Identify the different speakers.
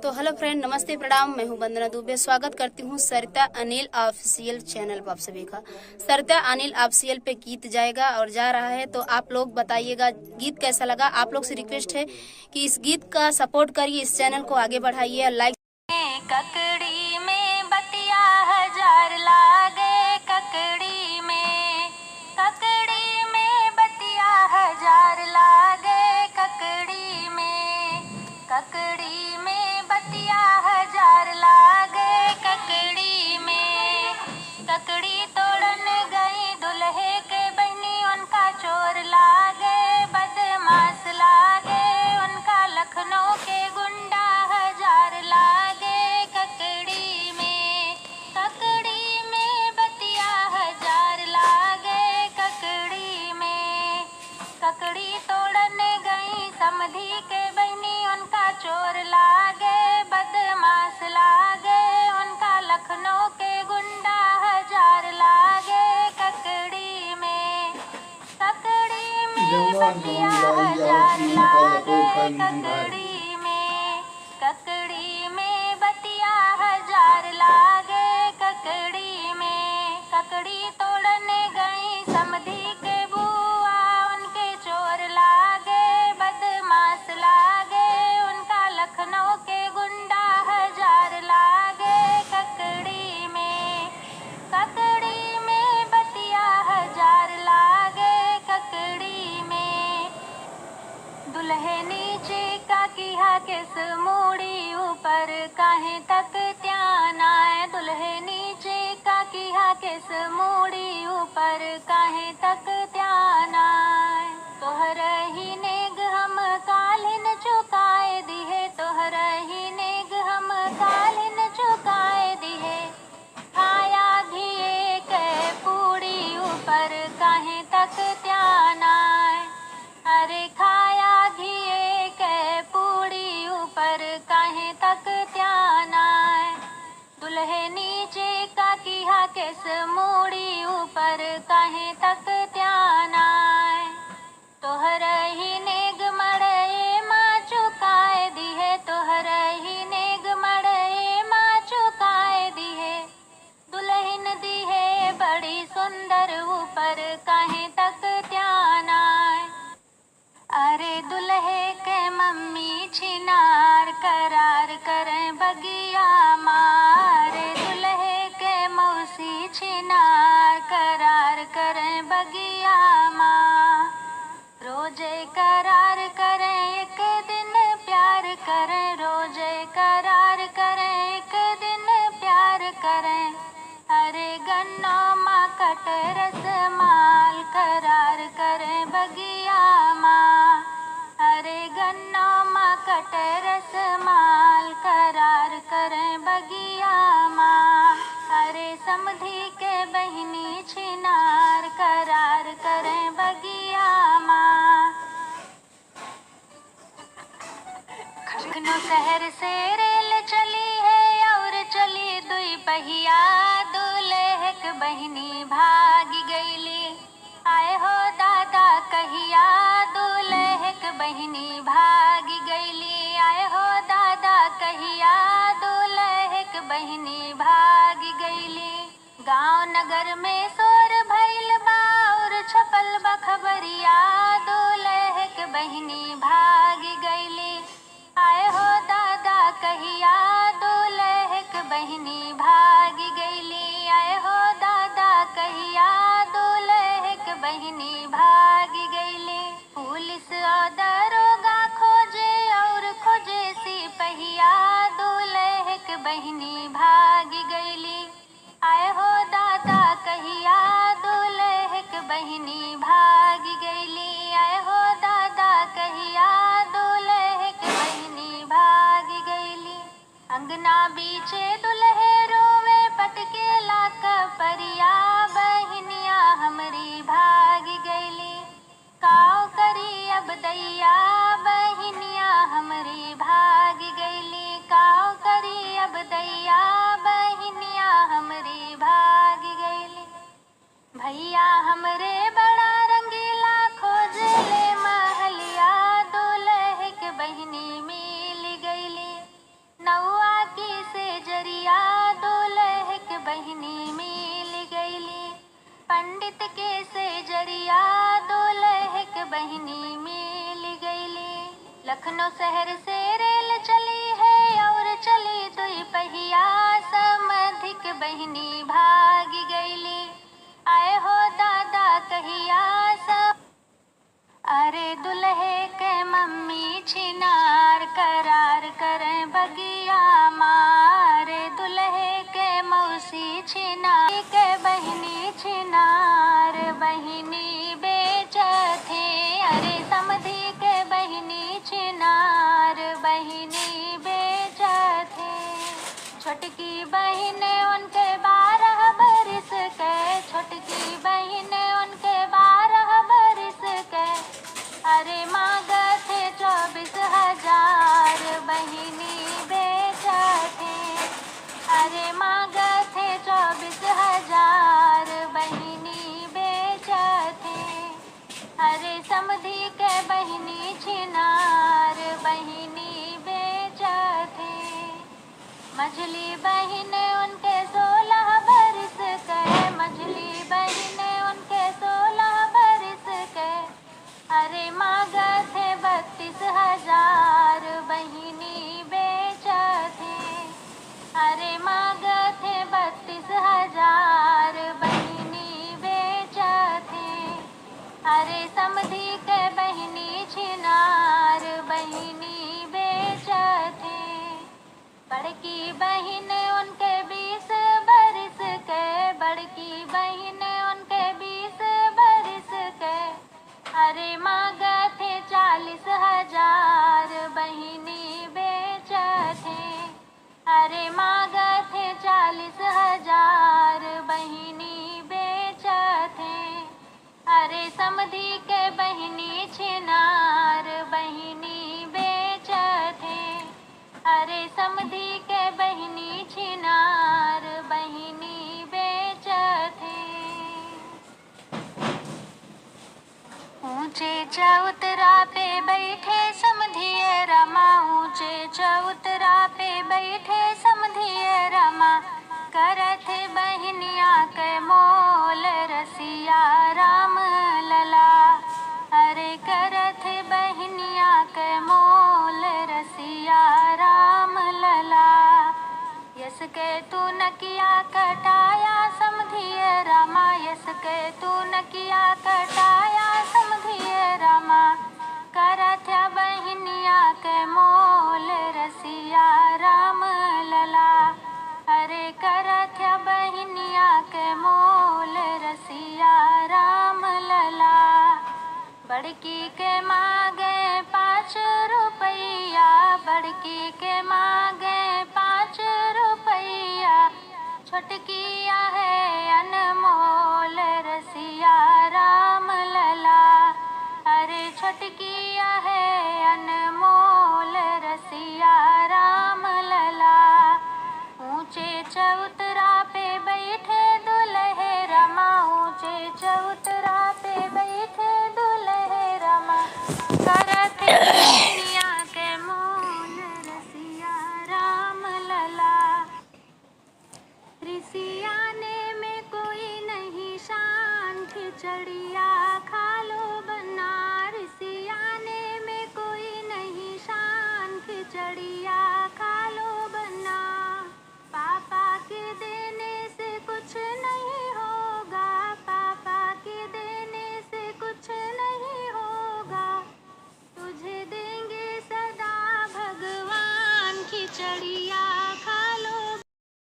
Speaker 1: तो hello friend, नमस्ते, प्रणाम। मैं हूं वंदना दुबे। स्वागत करती हूं सरिता अनिल ऑफिशियल चैनल पर आप सभी का। सरिता अनिल ऑफिशियल पे गीत जाएगा और जा रहा है, तो आप लोग बताइएगा गीत कैसा लगा। आप लोग से रिक्वेस्ट है कि इस गीत का सपोर्ट करिए, इस चैनल को आगे बढ़ाइए, लाइक।
Speaker 2: ककड़ी में बतिया हजार लागे, ककड़ी में बतिया हजार लागे, ककड़ी में बतिया हजार लागे, ककड़ी तोड़न गई दुल्हे के बहनी, उनका चोर लागे, बदमाश लागे, उनका लखनऊ के गुंडा हजार लागे, ककड़ी में बतिया हजार लागे, ककड़ी तोड़न गई समधी के बहनी, उनका चोर लागे, बदमाश लागे, उनका लखनऊ के गुंडा हजार लागे, ककड़ी में बतिया हजार लागे, ककड़ी में बतिया हजार लागे, ककड़ी तोड़ने गई समधी के बुआ, उनके चोर लागे, बदमाश लागे, उनका लखनऊ के गुंडा हजार लागे, ककड़ी में बतिया हजार लागे, ककड़ी में दुल्हे नीचे का किया किस मूड़ी, ऊपर काहे तक त्यान आए, दुल्हे नीचे का किया किस मूड़ी, ऊपर काहे तक त्यान आए, तोहर ही नेग हम कालिन चुकाए दिहे, तोहर ही नेग हम कालिन चुकाए दिहे, खाया घिए के पूड़ी, ऊपर काहे तक त्यान आए, अरे खाया घिए के पूड़ी, ऊपर काहे तक त्यान आए, दुल्हे नीचे का किया किस मूड़ी, ऊपर काहे तक त्यान आए, तोहर ही नेग मड़े माँ चुकाए दिहे, तोहर ही नेग मड़े माँ चुकाए दिहे, दुल्हन दिहे बड़ी सुंदर, ऊपर काहे तक त्यान आए, अरे दुल्हे के मम्मी छिनार करार करें बगिया मारे, दुल्हे के मौसी छिनार करार करें बगिया माँ, रोजे करार करें एक दिन प्यार करें, रोजे करार करें एक दिन प्यार करें, अरे गन्नो माँ कट रस माल करार करें बगिया माँ, अरे गन्नो माँ कट रस माल करार करें बगिया माँ, अरे समधी के बहिनी छिनार करार करें बगिया माँ, लखनऊ शहर से रेल चली है और चली दुई पहिया, दूल्हे के बहिनी भागी गईली, आए हो दादा कहिया, दूल्हे के बहिनी भागी गईली, आए हो दादा कहिया, दूल्हे के बहिनी भागी गईली, गांव नगर में शोर भइल बा और छपल बखबरिया, दूल्हे के बहिनी भागी गईली, आए हो दादा कहिया, दूल्हे के बहिनी भागी गईली, आए हो दादा कहिया, दूल्हे के बहिनी भागी गईली, पुलिस और दरोगा खोजे और खोजे सिपहिया, दूल्हे के बहिनी भागी गईली, आए हो दादा कहिया, दूल्हे के बहिनी भागी गईली, आए हो दादा कहिया, दूल्हे के बहिनी भागी गईली, अंगना बीचे दुल्हे रोवे पटके लाक परिया, बहिनिया हमरी भागी गईली, काव करी अब दैया, बहिनिया हमरी भागी गईली, काव करी अब दैया, बहिनिया हमरी भागी गईली, भैया हमरे बड़ा रंगीला खोज ले महलिया, दूल्हे के बहिनी मिल गईली, नौ लखनऊ शहर से रेल चली है और चली दुई पहिया, समधिक बहिनी भागी गईली, आए हो दादा कहिया सब। अरे दुल्हे के मम्मी छिनार करार करें बगिया मारे, दुल्हे के मौसी छिनार के बहिनी छिनार बहिनी बेचथे, अरे समधी के बहिनी छिनार बहिनी बेचथे। छोटकी बहिन उनके 12 बरिस के, छोटकी बहिन उनके 12 बरिस के, अरे मांगथे 24,000 बहिनी बेचथे, अरे मांगथे 24,000 बहिनी बेचथे। अरे समधी के बहिनी छिनार बहिनी बेचथे। मझली बहिन उनके 16 बरिस के, मझली बहिन उनके 16 बरिस के, अरे मांगथे 32,000 बहिनी बेचथे, अरे मांगथे 32,000 बहिनी बेचथे। अरे समधी के बहिनी छिनार बहिनी बेचथे। बड़की बहिन उनके 20 बरिस के, बड़की बहिन उनके 20 बरिस के, अरे मांगथे 40,000 बहिनी बेचथे, अरे मांगथे 40,000 बहिनी बेचथे। अरे समधी के बहिनी छिनार बहिनी बेचथे, अरे समधी के बहिनी छिनार बहिनी बेचथे। ऊंचे चौतरा पे बैठे समधिए रमा, ऊंचे चौतरा पे बैठे समधिए रमा, करत बहिनिया के मोल रसिया राम लला, अरे करत बहिनिया के मोल रसिया राम लला। यस के तू नकिया कटाया समधिए रामा, यस के तू नकिया कटाया समधिए रामा, करथ बहिनिया के मोल रसिया राम लला, अरे करथ बहिनिया के मोल रसिया राम लला। बड़की के मांगे 5 रुपैया, बड़की के मांगे 5 रुपैया, छोटकिया है अनमोल रसिया राम लला, अरे छोटकिया है अनमोल